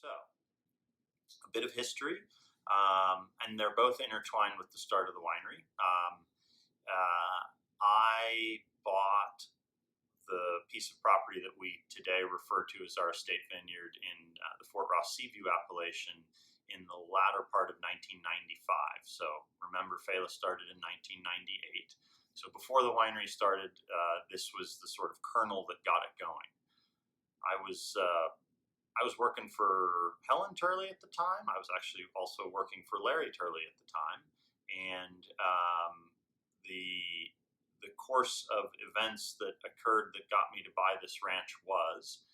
So, a bit of history, and they're both intertwined with the start of the winery. I bought the piece of property that we today refer to as our estate vineyard in the Fort Ross Seaview appellation in the latter part of 1995. So remember, Failla started in 1998. So before the winery started, this was the sort of kernel that got it going. I was working for Helen Turley at the time. I was actually also working for Larry Turley at the time, and the course of events that occurred that got me to buy this ranch was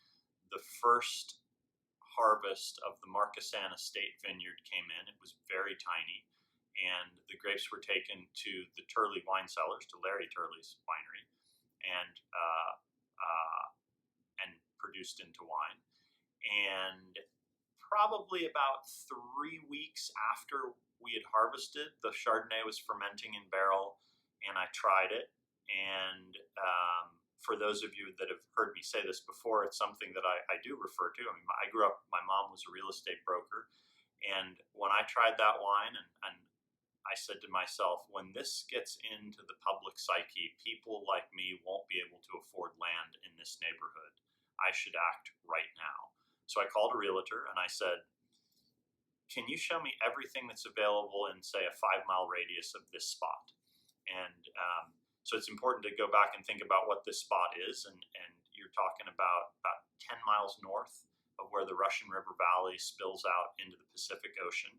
the first harvest of the Marquesan Estate Vineyard came in. It was very tiny, and the grapes were taken to the Turley wine cellars, to Larry Turley's winery, and produced into wine. And probably about 3 weeks after we had harvested, the Chardonnay was fermenting in barrel, and I tried it. And for those of you that have heard me say this before, it's something that I do refer to. I mean, I grew up, my mom was a real estate broker. And when I tried that wine, and I said to myself, when this gets into the public psyche, people like me won't be able to afford land in this neighborhood. I should act right now. So I called a realtor and I said, can you show me everything that's available in, say, a 5-mile radius of this spot? And so it's important to go back and think about what this spot is. And you're talking about 10 miles north of where the Russian River Valley spills out into the Pacific Ocean.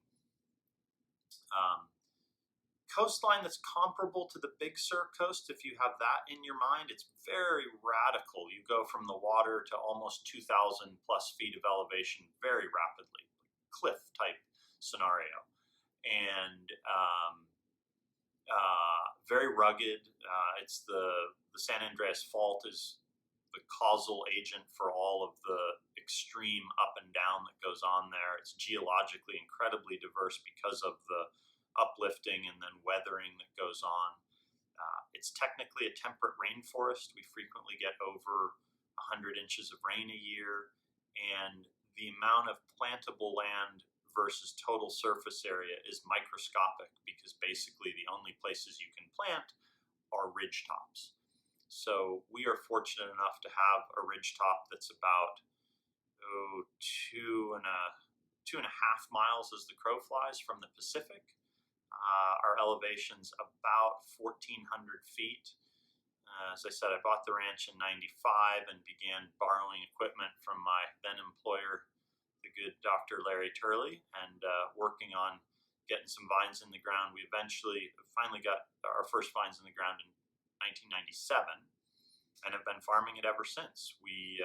Coastline that's comparable to the Big Sur coast, if you have that in your mind. It's very radical. You go from the water to almost 2,000 plus feet of elevation very rapidly, cliff type scenario. And very rugged. It's the San Andreas Fault is the causal agent for all of the extreme up and down that goes on there. It's geologically incredibly diverse because of the uplifting and then weathering that goes on. It's technically a temperate rainforest. We frequently get over 100 inches of rain a year, and the amount of plantable land versus total surface area is microscopic because basically the only places you can plant are ridge tops. So we are fortunate enough to have a ridge top that's about 2.5 miles as the crow flies from the Pacific. Our elevation's about 1,400 feet. As I said, I bought the ranch in 95 and began borrowing equipment from my then employer, the good Dr. Larry Turley, and working on getting some vines in the ground. We finally got our first vines in the ground in 1997 and have been farming it ever since. We,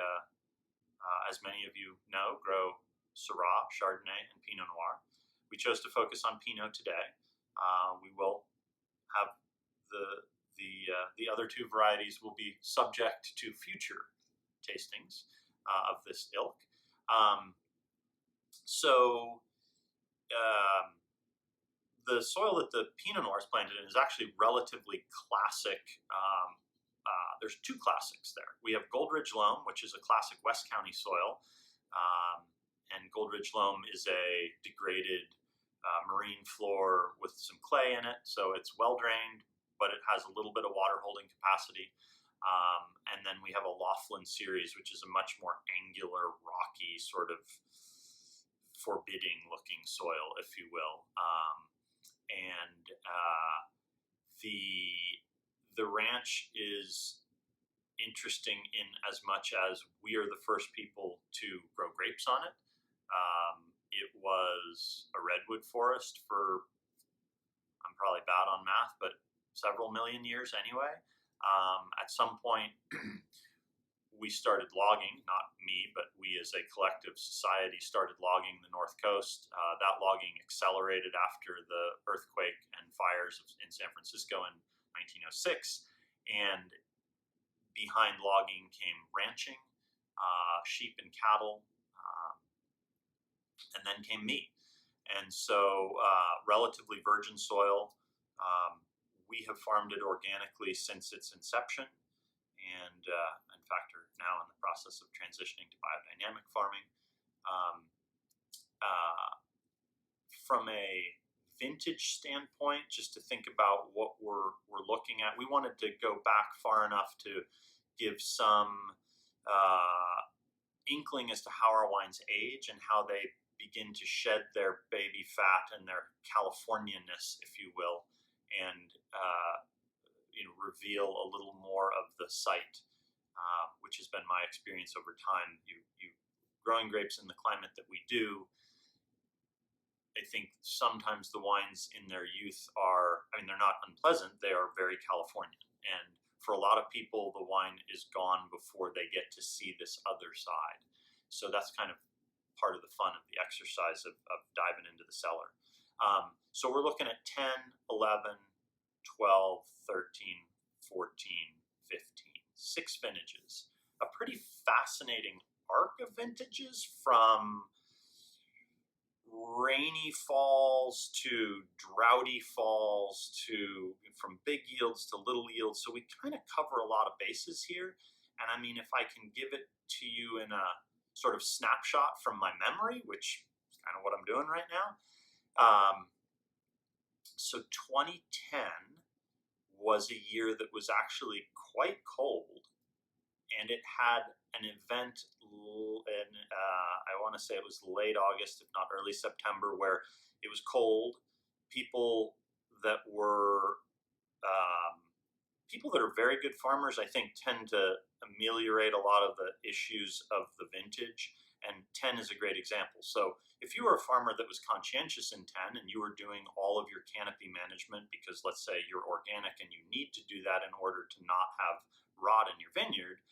as many of you know, grow Syrah, Chardonnay, and Pinot Noir. We chose to focus on Pinot today. We will have the other two varieties will be subject to future tastings of this ilk. The soil that the Pinot Noir is planted in is actually relatively classic. There's two classics there. We have Goldridge Loam, which is a classic West County soil, and Goldridge Loam is a degraded marine floor with some clay in it, so it's well drained, but it has a little bit of water holding capacity. And then we have a Laughlin series, which is a much more angular, rocky, sort of forbidding looking soil, if you will. The ranch is interesting in as much as we are the first people to grow grapes on it. It was a redwood forest for, I'm probably bad on math, but several million years anyway. At some point, we started logging, not me, but we as a collective society started logging the North Coast. That logging accelerated after the earthquake and fires in San Francisco in 1906. And behind logging came ranching, sheep and cattle, and then came meat. And so relatively virgin soil. We have farmed it organically since its inception, and in fact are now in the process of transitioning to biodynamic farming. from a vintage standpoint, just to think about what we're looking at, we wanted to go back far enough to give some inkling as to how our wines age and how they begin to shed their baby fat and their Californianness, if you will, and reveal a little more of the site, which has been my experience over time. You growing grapes in the climate that we do, I think sometimes the wines in their youth are, I mean, they're not unpleasant. They are very Californian. And for a lot of people, the wine is gone before they get to see this other side. So that's kind of part of the fun of the exercise of diving into the cellar. So we're looking at 10, 11, 12, 13, 14, 15, 6 vintages. A pretty fascinating arc of vintages, from rainy falls to droughty falls, to from big yields to little yields. So we kind of cover a lot of bases here. And I mean, if I can give it to you in a sort of snapshot from my memory, which is kind of what I'm doing right now. So 2010 was a year that was actually quite cold, and it had an event in, I want to say it was late August, if not early September, where it was cold. People that are very good farmers, I think, tend to ameliorate a lot of the issues of the vintage, and 10 is a great example. So if you were a farmer that was conscientious in 10 and you were doing all of your canopy management, because let's say you're organic and you need to do that in order to not have rot in your vineyard,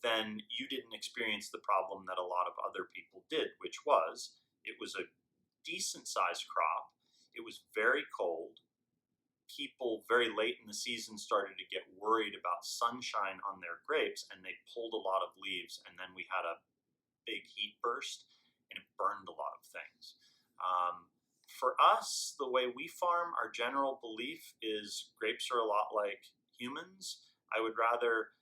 then you didn't experience the problem that a lot of other people did, which was it was a decent sized crop. It was very cold. People very late in the season started to get worried about sunshine on their grapes, and they pulled a lot of leaves, and then we had a big heat burst, and it burned a lot of things. For us, the way we farm, our general belief is grapes are a lot like humans. I would rather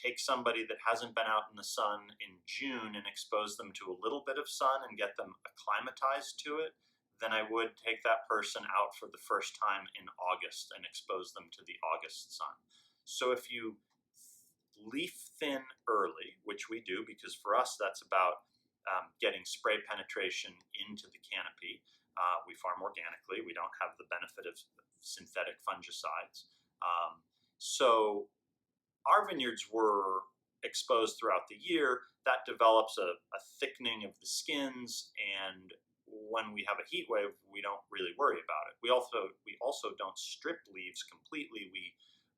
take somebody that hasn't been out in the sun in June and expose them to a little bit of sun and get them acclimatized to it than I would take that person out for the first time in August and expose them to the August sun. So if you leaf thin early, which we do, because for us that's about getting spray penetration into the canopy. We farm organically. We don't have the benefit of synthetic fungicides. So our vineyards were exposed throughout the year. That develops a thickening of the skins, and when we have a heat wave, we don't really worry about it. We also don't strip leaves completely. We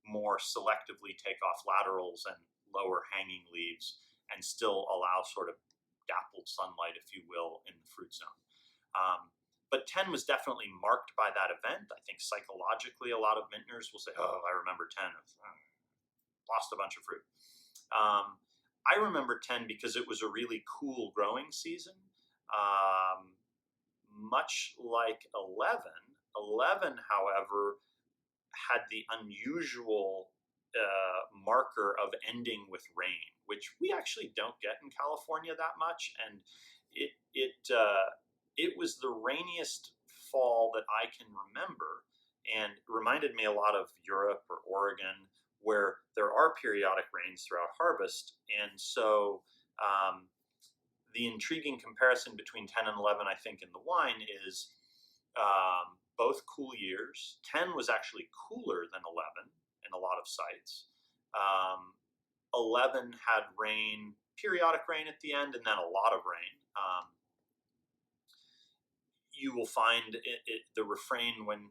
more selectively take off laterals and lower hanging leaves and still allow sort of dappled sunlight, if you will, in the fruit zone. But 10 was definitely marked by that event. I think psychologically a lot of vintners will say, oh, I remember 10. Lost a bunch of fruit. I remember 10 because it was a really cool growing season. Much like 11, however, had the unusual marker of ending with rain, which we actually don't get in California that much, and it was the rainiest fall that I can remember, and it reminded me a lot of Europe or Oregon, where there are periodic rains throughout harvest, and so the intriguing comparison between 10 and 11, I think, in the wine is both cool years. 10 was actually cooler than 11 in a lot of sites. 11 had rain, periodic rain at the end, and then a lot of rain. You will find the refrain when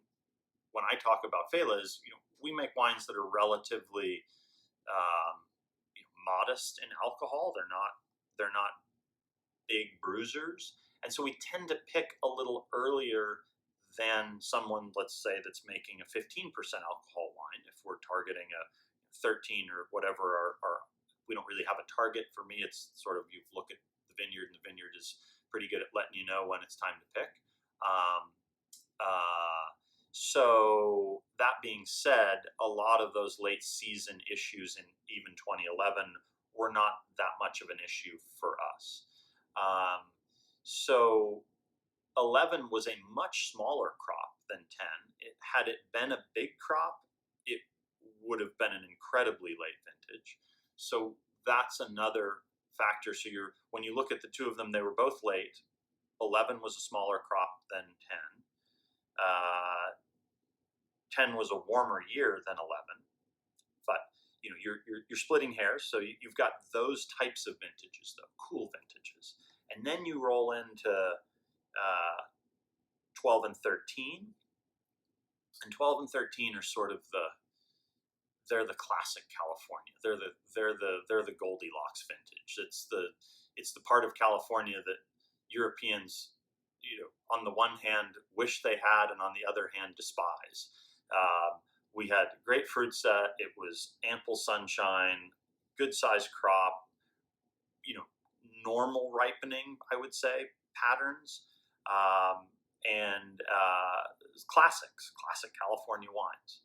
I talk about Failla is, we make wines that are relatively modest in alcohol. They're not big bruisers, and so we tend to pick a little earlier than someone, let's say, that's making a 15% alcohol wine. If we're targeting a 13 or whatever, we don't really have a target. For me, it's sort of, you look at the vineyard, and the vineyard is pretty good at letting you know when it's time to pick. So that being said, a lot of those late season issues in even 2011 were not that much of an issue for us. So 11 was a much smaller crop than 10. Had it been a big crop, it would have been an incredibly late vintage. So that's another factor. So when you look at the two of them, they were both late. 11 was a smaller crop than 10. 10 was a warmer year than 11. But you're splitting hairs, so you've got those types of vintages, though, cool vintages. And then you roll into 12 and 13. And 12 and 13 are sort of they're the classic California. They're the Goldilocks vintage. It's the part of California that Europeans, on the one hand wish they had, and on the other hand despise. We had great fruit set. It was ample sunshine, good sized crop, normal ripening, I would say, patterns, and classic California wines.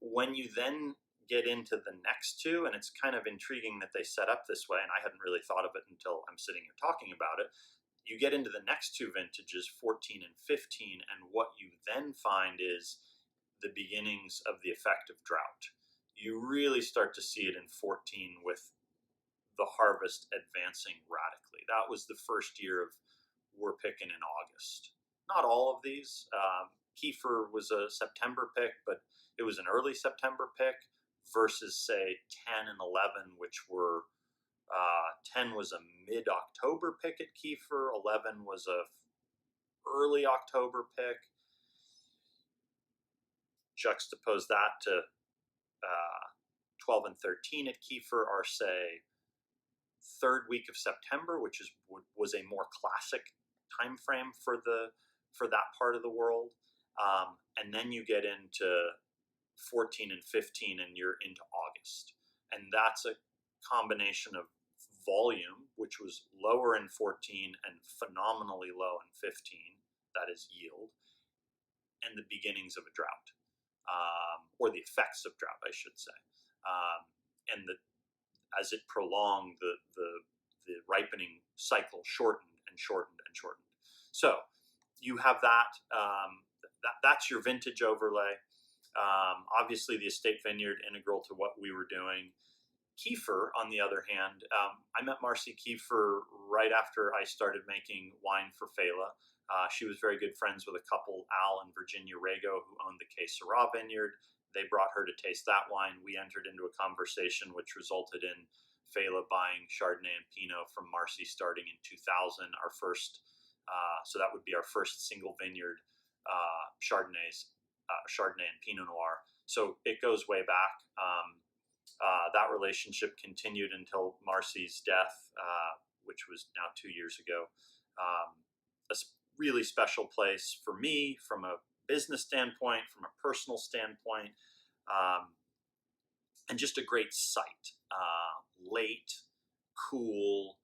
When you then get into the next two, and it's kind of intriguing that they set up this way, and I hadn't really thought of it until I'm sitting here talking about it. You get into the next two vintages, 14 and 15, and what you then find is the beginnings of the effect of drought. You really start to see it in 14 with the harvest advancing radically. That was the first year of we're picking in August. Not all of these. Keefer was a September pick, but it was an early September pick versus, say, 10 and 11, which were 10 was a mid-October pick at Keefer. 11 was a early October pick. Juxtapose that to 12 and 13 at Keefer are, say, third week of September, which was a more classic time frame for that part of the world. And then you get into 14 and 15, and you're into August. And that's a combination of volume, which was lower in 14 and phenomenally low in 15, that is yield, and the beginnings of a drought, or the effects of drought, I should say. And as it prolonged, the ripening cycle shortened and shortened and shortened. So you have that. That's your vintage overlay. Obviously, the estate vineyard integral to what we were doing. Keefer, on the other hand, I met Marcy Keefer right after I started making wine for Failla. She was very good friends with a couple, Al and Virginia Rago, who owned the Quai Syrah vineyard. They brought her to taste that wine. We entered into a conversation which resulted in Failla buying Chardonnay and Pinot from Marcy starting in 2000. Our first, so that would be our first single vineyard Chardonnay and Pinot Noir. So it goes way back. That relationship continued until Marcy's death, which was now 2 years ago. A really special place for me from a business standpoint, from a personal standpoint, and just a great site. Late, cool,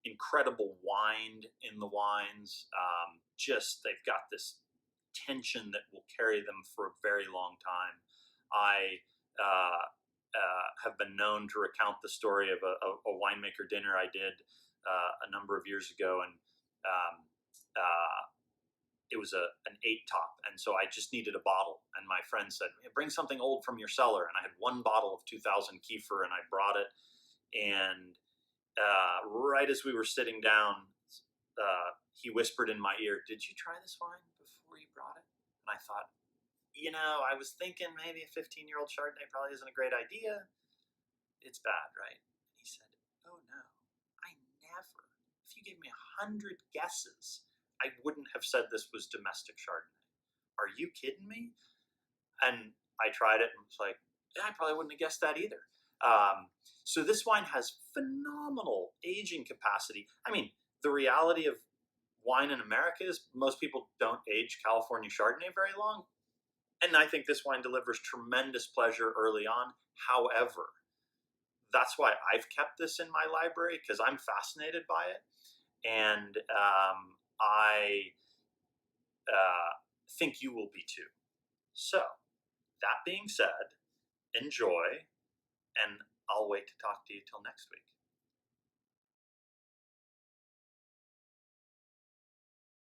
incredible wine in the wines. Just they've got this tension that will carry them for a very long time. I have been known to recount the story of a winemaker dinner I did a number of years ago, and it was an 8-top, and so I just needed a bottle. And my friend said, "Bring something old from your cellar." And I had one bottle of 2000 Keefer, and I brought it. And right as we were sitting down, he whispered in my ear, "Did you try this wine before you brought it?" And I thought, I was thinking maybe a 15-year-old Chardonnay probably isn't a great idea. It's bad, right? And he said, "Oh no, I never. If you gave me 100 guesses, I wouldn't have said this was domestic Chardonnay. Are you kidding me?" And I tried it and was like, I probably wouldn't have guessed that either. So this wine has phenomenal aging capacity. I mean, the reality of wine in America is most people don't age California Chardonnay very long. And I think this wine delivers tremendous pleasure early on. However, that's why I've kept this in my library, because I'm fascinated by it. And I think you will be too. So, that being said, enjoy, and I'll wait to talk to you till next week.